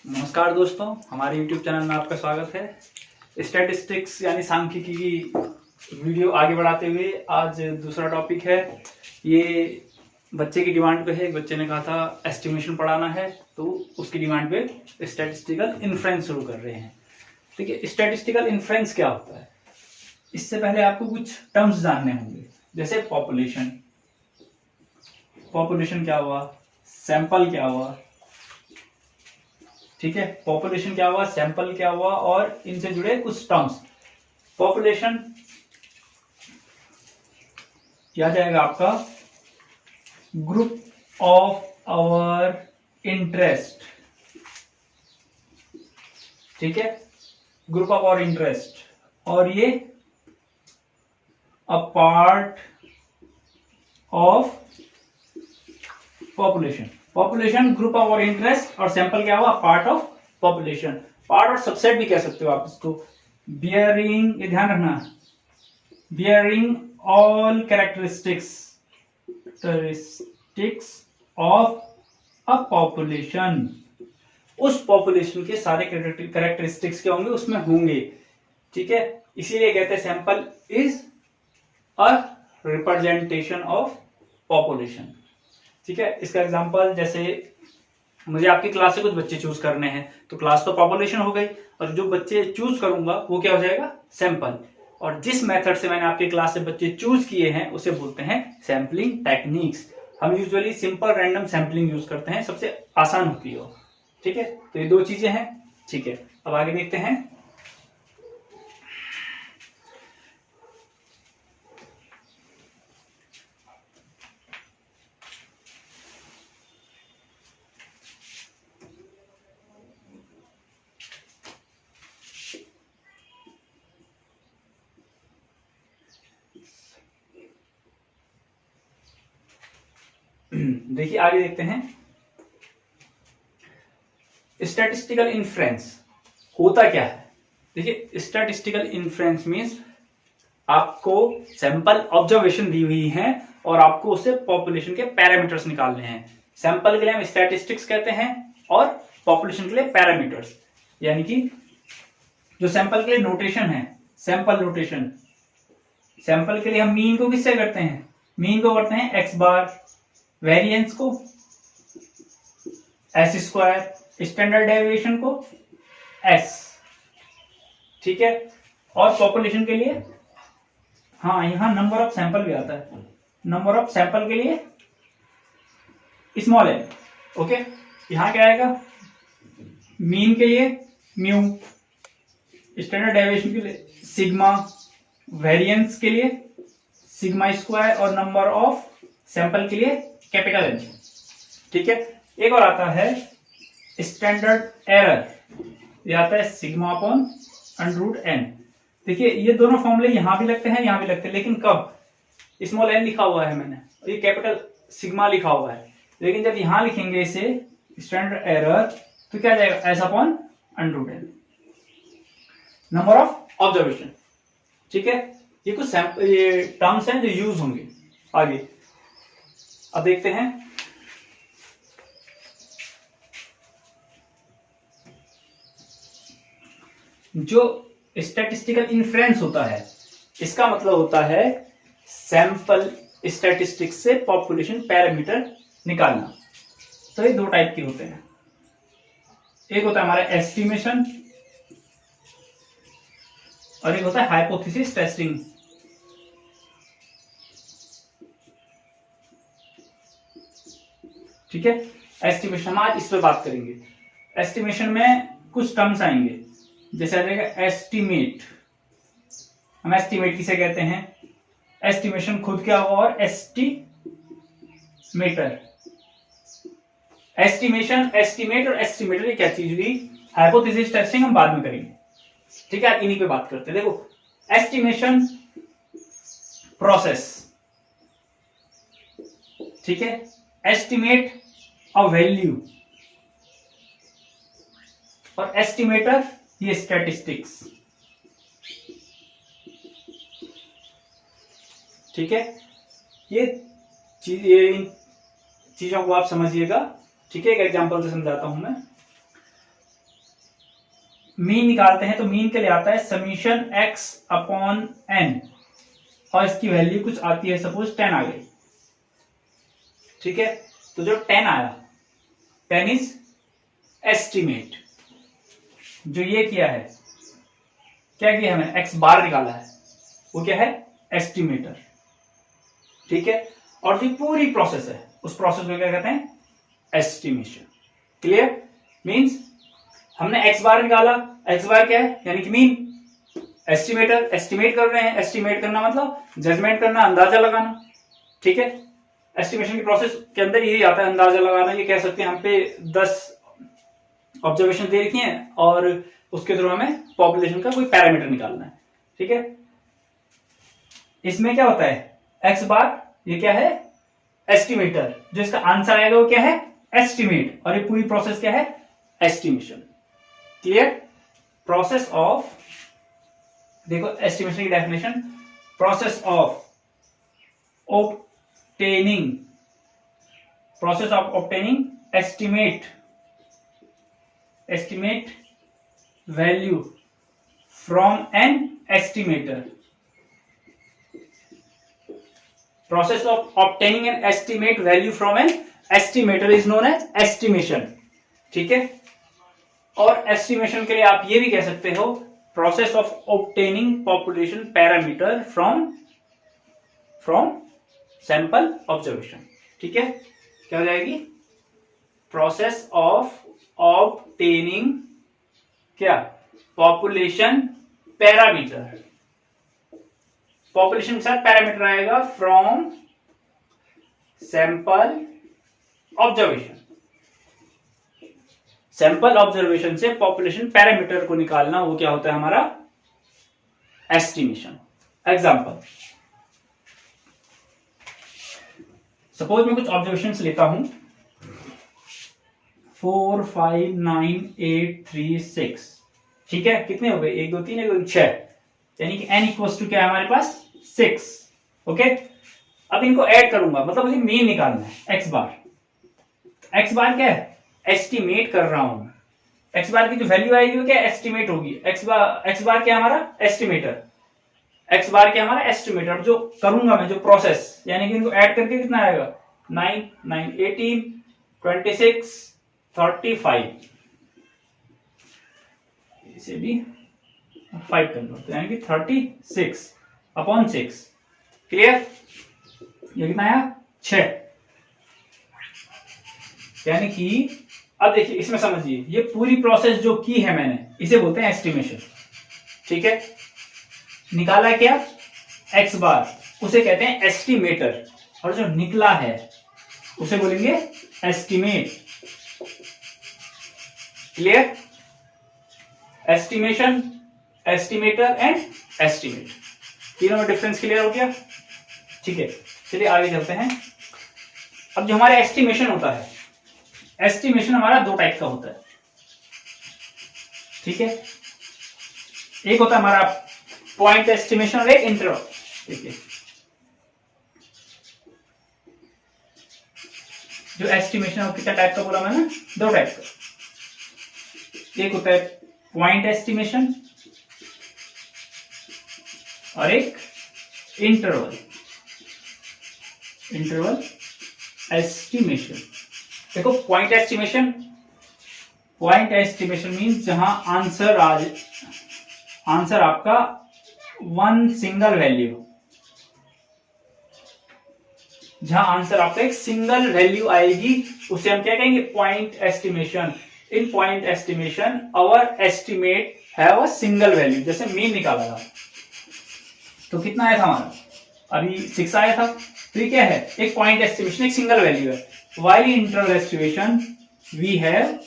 नमस्कार दोस्तों, हमारे YouTube चैनल में आपका स्वागत है। स्टैटिस्टिक्स यानी सांख्यिकी की वीडियो आगे बढ़ाते हुए आज दूसरा टॉपिक है। ये बच्चे की डिमांड पे है। एक बच्चे ने कहा था एस्टिमेशन पढ़ाना है, तो उसकी डिमांड पे स्टैटिस्टिकल इन्फ्रेंस शुरू कर रहे हैं। ठीक है, स्टैटिस्टिकल इन्फ्रेंस क्या होता है? इससे पहले आपको कुछ टर्म्स जानने होंगे, जैसे पॉपुलेशन। पॉपुलेशन क्या हुआ, सैंपल क्या हुआ। ठीक है, पॉपुलेशन क्या हुआ, सैंपल क्या हुआ, और इनसे जुड़े कुछ टर्म्स। पॉपुलेशन क्या जाएगा आपका, ग्रुप ऑफ आवर इंटरेस्ट। ठीक है, ग्रुप ऑफ आवर इंटरेस्ट, और ये a part of population. Population group of और इंटरेस्ट, और सैंपल क्या हुआ, पार्ट ऑफ पॉपुलेशन। पार्ट और सबसेट भी कह सकते हो आप इसको। बियरिंग, ये ध्यान रखना, bearing all characteristics of a population. उस पॉपुलेशन के सारे कैरेक्टरिस्टिक्स क्या होंगे, उसमें होंगे। ठीक है, इसीलिए कहते हैं sample is a representation of population. ठीक है, इसका एग्जांपल जैसे मुझे आपकी क्लास से कुछ बच्चे चूज करने हैं, तो क्लास तो पॉपुलेशन हो गई, और जो बच्चे चूज करूंगा वो क्या हो जाएगा, सैंपल। और जिस मेथड से मैंने आपकी क्लास से बच्चे चूज किए हैं उसे बोलते हैं सैंपलिंग टेक्निक्स। हम usually simple random sampling use करते हैं, सबसे आसान होती है। ठीक है, तो ये दो चीजें हैं। ठीक है, अब आगे देखते हैं। देखिए आगे देखते हैं। स्टैटिस्टिकल इन्फ्रेंस होता क्या है? देखिए, स्टैटिस्टिकल इन्फ्रेंस मींस आपको सैंपल ऑब्जर्वेशन दी हुई है और आपको उससे पॉपुलेशन के पैरामीटर्स निकालने हैं। सैंपल के लिए हम स्टैटिस्टिक्स कहते हैं, और पॉपुलेशन के लिए पैरामीटर्स। यानी कि जो सैंपल के लिए नोटेशन है, सैंपल नोटेशन। सैंपल के लिए हम मीन को किससे करते हैं, मीन को करते हैं एक्स बार, वेरिएंस को एस स्क्वायर, स्टैंडर्ड डेविएशन को एस। ठीक है, और पॉपुलेशन के लिए, हाँ यहां नंबर ऑफ सैंपल भी आता है। नंबर ऑफ सैंपल के लिए स्मॉल एन। ओके, यहां क्या आएगा, मीन के लिए म्यू, स्टैंडर्ड डेविएशन के लिए सिग्मा, वेरिएंस के लिए सिग्मा स्क्वायर, और नंबर ऑफ सैंपल के लिए कैपिटल एन। ठीक है, एक और आता है स्टैंडर्ड एरर, ये आता है सिग्मा अपॉन अंडर एन। देखिए ये दोनों फॉर्मूले यहां भी लगते हैं, यहां भी लगते हैं, लेकिन कब, स्मॉल एन लिखा हुआ है मैंने, ये कैपिटल सिग्मा लिखा हुआ है, लेकिन जब यहां लिखेंगे इसे स्टैंडर्ड एरर, तो क्या जाएगा, s upon under n, number of observation. ठीक है, ये कुछ ये टर्म्स हैं जो यूज होंगे आगे। अब देखते हैं जो स्टैटिस्टिकल इन्फ्रेंस होता है, इसका मतलब होता है सैंपल स्टैटिस्टिक्स से पॉपुलेशन पैरामीटर निकालना। तो ये दो टाइप के होते हैं, एक होता है हमारा एस्टिमेशन, और एक होता है हाइपोथेसिस टेस्टिंग। ठीक है, एस्टिमेशन हम आज इस पर बात करेंगे। एस्टिमेशन में कुछ टर्म्स आएंगे, जैसे आ जाएगा एस्टिमेट। हम एस्टिमेट किसे कहते हैं, एस्टिमेशन खुद क्या हुआ, और एस्टिमेटर। एस्टिमेशन, एस्टिमेट और एस्टिमेटर ये क्या चीज हुई, हाइपोथेसिस टेस्टिंग हम बाद में करेंगे। ठीक है, इन्हीं पे बात करते हैं। देखो, एस्टिमेशन प्रोसेस, ठीक है, एस्टिमेट अ वैल्यू, और एस्टिमेटर ये स्टैटिस्टिक्स। ठीक है, ये इन चीजों को आप समझिएगा। ठीक है, एक एग्जांपल से समझाता हूं मैं। मीन निकालते हैं तो मीन के लिए आता है समीशन x अपॉन n, और इसकी वैल्यू कुछ आती है, सपोज 10 आ गई, ठीक है। तो जो 10 आया, 10 इज एस्टिमेट। जो ये किया है, क्या किया है मैंने, x बार निकाला है, वो क्या है, एस्टिमेटर, ठीक है। और जो पूरी प्रोसेस है, उस प्रोसेस को क्या कहते हैं, एस्टिमेशन। क्लियर? मींस हमने x बार निकाला, x बार क्या है, यानी कि मीन। एस्टिमेटर, एस्टिमेट कर रहे हैं, एस्टिमेट करना मतलब जजमेंट करना, अंदाजा लगाना, ठीक है। एस्टिमेशन की प्रोसेस के अंदर यही आता है, अंदाजा लगाना। ये कह सकते हैं हम पे 10 ऑब्जर्वेशन दे रखी हैं और उसके थ्रू हमें पॉपुलेशन का कोई पैरामीटर निकालना है, ठीक है। इसमें क्या होता है, x बार, ये क्या है, एस्टिमेटर। जो इसका आंसर आएगा वो क्या है, एस्टिमेट, और ये पूरी प्रोसेस क्या है, एस्टिमेशन। क्लियर? प्रोसेस ऑफ, देखो एस्टिमेशन की definition, process of obtaining, process of obtaining estimate value from an estimator. Process of obtaining an estimate value from an estimator is known as estimation, ठीक है। और estimation के लिए आप ये भी कह सकते हो, process of obtaining population parameter from sample observation, ठीक है। क्या हो जाएगी, process of obtaining क्या, population parameter, पॉपुलेशन के साथ पैरामीटर आएगा from sample observation. Sample observation से पॉपुलेशन पैरामीटर को निकालना, वो क्या होता है हमारा, एस्टिमेशन। एग्जांपल, सपोज मैं कुछ ऑब्जर्वेशंस लेता हूं, 4 5 9 8 3 6, ठीक है। कितने हो गए, 1 2 3 1 2 6, यानी कि n इक्वल्स टू क्या है हमारे पास, 6। ओके, अब इनको ऐड करूंगा, मतलब मुझे मीन निकालना है, x बार। x बार क्या है, एस्टिमेट कर रहा हूं। x बार की जो वैल्यू आएगी वो क्या, एस्टिमेट होगी। x बार क्या हमारा, एस्टिमेटर। x बार क्या हमारा, एस्टिमेटर। जो करूंगा मैं, जो प्रोसेस, यानी कि इनको ऐड करके कितना आएगा, 9 9 18 26 35, इसे भी 5 कर लो, यानी कि 36 अपॉन 6। क्लियर? ये कितना आया, 6। यानी कि अब देखिए, इसमें समझिए, ये पूरी प्रोसेस जो की है मैंने, इसे बोलते हैं एस्टिमेशन, ठीक है। निकाला क्या, x बार, उसे कहते हैं एस्टिमेटर, और जो निकला है उसे बोलेंगे estimate. Clear? Estimation, estimator and estimate, तीनों में डिफरेंस क्लियर हो गया, ठीक है। चलिए आगे चलते हैं। अब जो हमारा एस्टिमेशन होता है, एस्टिमेशन हमारा 2 टाइप का होता है, ठीक है। एक होता है हमारा पॉइंट एस्टिमेशन और एक इंटरवल, ठीक है। जो एस्टिमेशन है कितना टाइप का बोला मैंने, 2 टाइप का। एक होता है पॉइंट एस्टिमेशन और एक इंटरवल एस्टिमेशन। देखो, पॉइंट एस्टिमेशन मींस जहां आंसर आपका 1 सिंगल वैल्यू, जहां आंसर आपका एक सिंगल वैल्यू आएगी, उसे हम क्या कहेंगे, point estimation. In point estimation our estimate have a single value. जैसे मीन निकाला था तो कितना आया था हमारा, अभी 6 आया था, तो ये क्या है, एक पॉइंट एस्टिमेशन, एक सिंगल वैल्यू है। While in interval estimation we have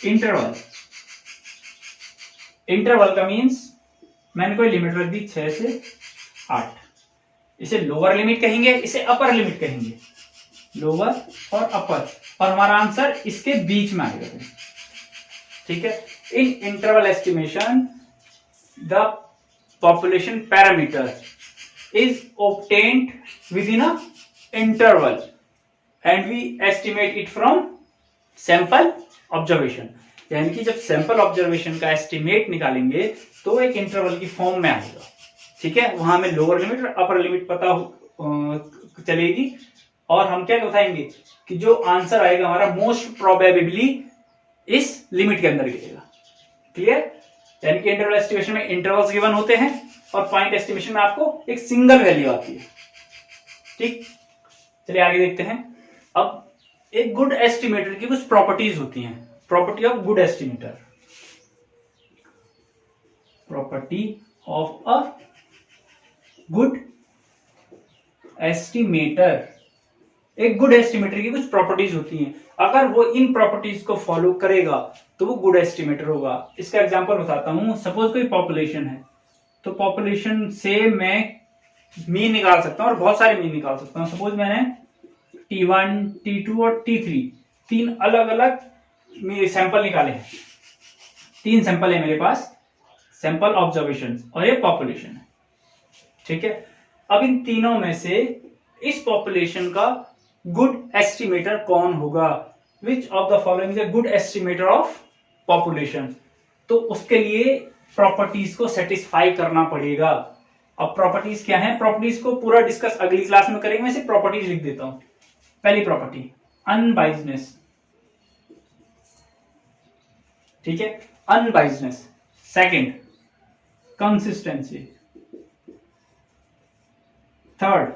interval. Interval का मींस मैंने कोई लिमिट रख दी 6 से 8, इसे लोअर लिमिट कहेंगे, इसे अपर लिमिट कहेंगे, लोअर और अपर, और हमारा आंसर इसके बीच में आएगा, ठीक है। इन interval estimation the population parameter is obtained within a interval and we estimate it from sample observation। यानी कि जब सैंपल ऑब्जर्वेशन का एस्टिमेट निकालेंगे तो एक इंटरवल की फॉर्म में आएगा, ठीक है। वहां हमें लोअर लिमिट और अपर लिमिट पता चलेगी, और हम क्या बताएंगे कि जो आंसर आएगा हमारा मोस्ट प्रोबेबली इस लिमिट के अंदर गिरेगा। क्लियर? यानी कि इंटरवल एस्टिमेशन में इंटरवल्स गिवन होते हैं और पॉइंट एस्टिमेशन में आपको एक सिंगल वैल्यू आती है। ठीक, चलिए आगे देखते हैं। अब एक गुड एस्टिमेटर की कुछ प्रॉपर्टीज होती हैं। Property of good estimator, property of a good estimator, एक गुड एस्टिमेटर की कुछ प्रॉपर्टीज होती हैं। अगर वो इन प्रॉपर्टीज को फॉलो करेगा तो वो गुड एस्टिमेटर होगा। इसका एग्जांपल बताता हूं। सपोज कोई पॉपुलेशन है, तो पॉपुलेशन से मैं मीन निकाल सकता हूं और बहुत सारे मीन निकाल सकता हूं। सपोज मैंने T1, T2 और T3 तीन अलग अलग सैंपल निकाले हैं। 3 सैंपल है मेरे पास, सैंपल ऑब्जर्वेशन और ये पॉपुलेशन है, ठीक है। अब इन तीनों में से इस पॉपुलेशन का गुड एस्टिमेटर कौन होगा? Which of the following is a good estimator of population? तो उसके लिए प्रॉपर्टीज को सेटिस्फाई करना पड़ेगा। अब प्रॉपर्टीज क्या है? प्रॉपर्टीज को पूरा डिस्कस अगली क्लास में करेंगे, मैं सिर्फ प्रॉपर्टीज लिख देता हूं। पहली प्रॉपर्टी अनबाइज्डनेस, ठीक है, unbiasedness. Second consistency, third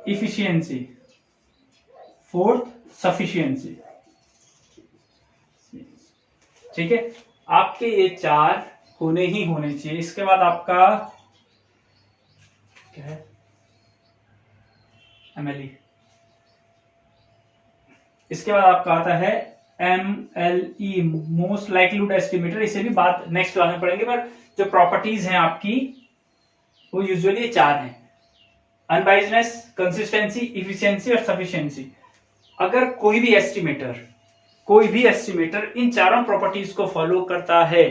efficiency, fourth sufficiency, ठीक है। आपके ये 4 होने ही होने चाहिए। इसके बाद आपका क्या है? MLE। इसके बाद आपका आता है MLE, मोस्ट लाइक्लीहुड एस्टिमेटर। इसे भी बात नेक्स्ट क्लास में पढ़ेंगे, पर जो प्रॉपर्टीज हैं आपकी वो यूजुअली 4 हैं: अनबाइज्डनेस, कंसिस्टेंसी, इफिशियंसी और सफिशियंसी। अगर कोई भी एस्टिमेटर इन चारों प्रॉपर्टीज को फॉलो करता है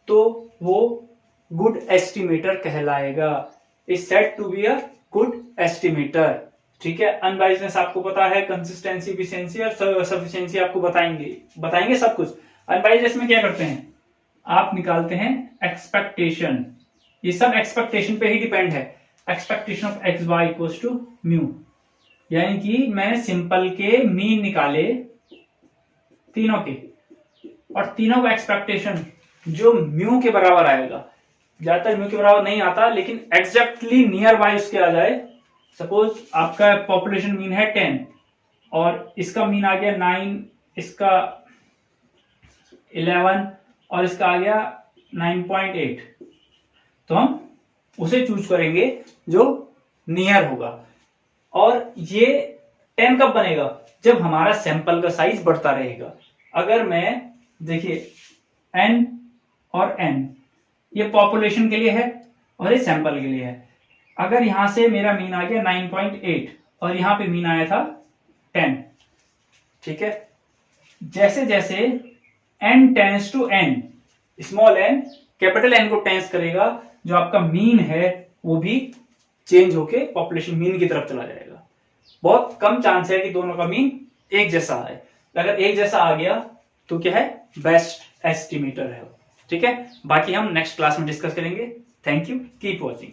तो वो गुड एस्टिमेटर कहलाएगा। Is said to be a good estimator, ठीक है। अनबाइज्डनेस आपको पता है, कंसिस्टेंसी, इफिशियंसी और सफिशियंसी आपको बताएंगे सब कुछ। अनबाइज्डनेस में क्या करते हैं? आप निकालते हैं एक्सपेक्टेशन। ये सब एक्सपेक्टेशन पे ही डिपेंड है। Expectation of x y equals to mu, यानी कि मैंने सिंपल के मीन निकाले तीनों के, और तीनों का एक्सपेक्टेशन जो म्यू के बराबर आएगा। ज्यादातर म्यू के बराबर नहीं आता, लेकिन एग्जैक्टली नियर बाय उसके आ जाए। सपोज आपका पॉपुलेशन मीन है 10 और इसका मीन आ गया 9, इसका 11 और इसका आ गया 9.8, तो हम उसे चूज करेंगे जो नियर होगा। और ये 10 कब बनेगा? जब हमारा सैंपल का साइज बढ़ता रहेगा। अगर मैं देखिए n और n, ये पॉपुलेशन के लिए है और ये सैंपल के लिए है। अगर यहां से मेरा मीन आ गया 9.8 और यहां पे मीन आया था 10, ठीक है। जैसे जैसे n tends to n, small n capital N को टेंस करेगा, जो आपका मीन है वो भी चेंज होके पॉपुलेशन मीन की तरफ चला जाएगा। बहुत कम चांस है कि दोनों का मीन एक जैसा आए। अगर एक जैसा आ गया तो क्या है? बेस्ट एस्टिमेटर है, ठीक है। बाकी हम नेक्स्ट क्लास में डिस्कस करेंगे। Thank you, keep watching.